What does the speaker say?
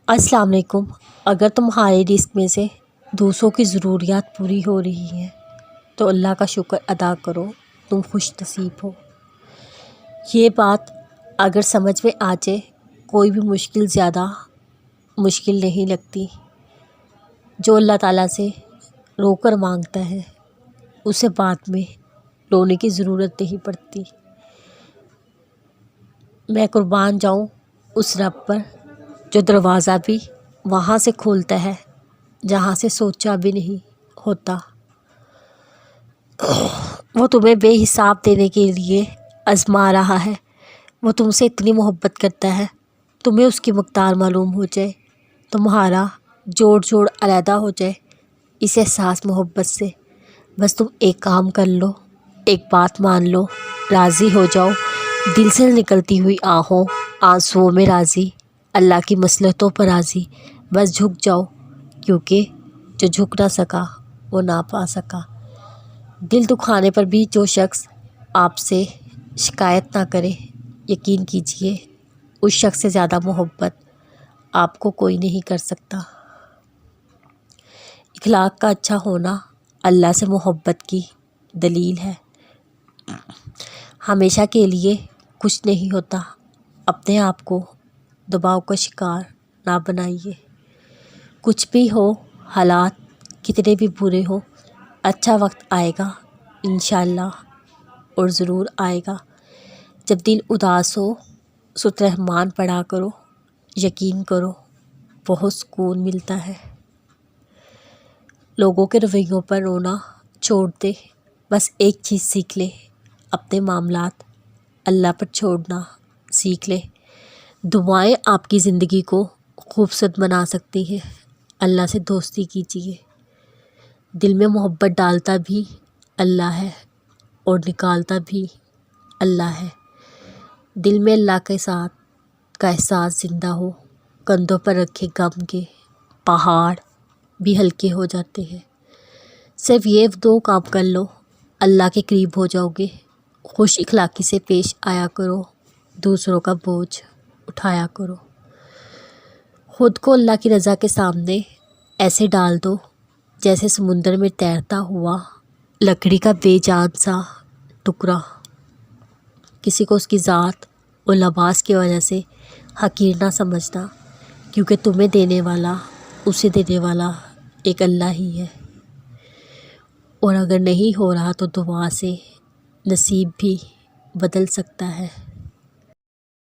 السلام علیکم۔ اگر تمہارے رزق میں سے دوسروں کی ضروریات پوری ہو رہی ہیں تو اللہ کا شکر ادا کرو، تم خوش نصیب ہو۔ یہ بات اگر سمجھ میں آ جائے، کوئی بھی مشکل زیادہ مشکل نہیں لگتی۔ جو اللہ تعالیٰ سے رو کر مانگتا ہے اسے بعد میں رونے کی ضرورت نہیں پڑتی۔ میں قربان جاؤں اس رب پر جو دروازہ بھی وہاں سے کھولتا ہے جہاں سے سوچا بھی نہیں ہوتا۔ وہ تمہیں بے حساب دینے کے لیے آزما رہا ہے۔ وہ تم سے اتنی محبت کرتا ہے، تمہیں اس کی مقدار معلوم ہو جائے، تمہارا جوڑ علیحدہ ہو جائے اس احساس محبت سے، بس تم ایک کام کر لو، ایک بات مان لو، راضی ہو جاؤ، دل سے نکلتی ہوئی آنسوؤں میں راضی، اللہ کی مصلحتوں پر راضی، بس جھک جاؤ، کیونکہ جو جھک نہ سکا وہ نہ پا سکا۔ دل دکھانے پر بھی جو شخص آپ سے شکایت نہ کرے، یقین کیجئے اس شخص سے زیادہ محبت آپ کو کوئی نہیں کر سکتا۔ اخلاق کا اچھا ہونا اللہ سے محبت کی دلیل ہے۔ ہمیشہ کے لیے کچھ نہیں ہوتا، اپنے آپ کو دباؤ کا شکار نہ بنائیے۔ کچھ بھی ہو، حالات کتنے بھی برے ہو، اچھا وقت آئے گا انشاءاللہ، اور ضرور آئے گا۔ جب دل اداس ہو سورۃ الرحمن پڑھا کرو، یقین کرو بہت سکون ملتا ہے۔ لوگوں کے رویوں پر رونا چھوڑ دے، بس ایک چیز سیکھ لے، اپنے معاملات اللہ پر چھوڑنا سیکھ لے۔ دعائیں آپ کی زندگی کو خوبصورت بنا سکتی ہیں۔ اللہ سے دوستی کیجیے۔ دل میں محبت ڈالتا بھی اللہ ہے اور نکالتا بھی اللہ ہے۔ دل میں اللہ کے ساتھ کا احساس زندہ ہو، کندھوں پر رکھے غم کے پہاڑ بھی ہلکے ہو جاتے ہیں۔ صرف یہ دو کام کر لو، اللہ کے قریب ہو جاؤ گے۔ خوش اخلاقی سے پیش آیا کرو، دوسروں کا بوجھ اٹھایا کرو۔ خود کو اللہ کی رضا کے سامنے ایسے ڈال دو جیسے سمندر میں تیرتا ہوا لکڑی کا بے جان سا ٹکڑا۔ کسی کو اس کی ذات اور لباس کی وجہ سے حقیر نہ سمجھنا، کیونکہ تمہیں دینے والا، اسے دینے والا ایک اللہ ہی ہے۔ اور اگر نہیں ہو رہا تو دعا سے نصیب بھی بدل سکتا ہے۔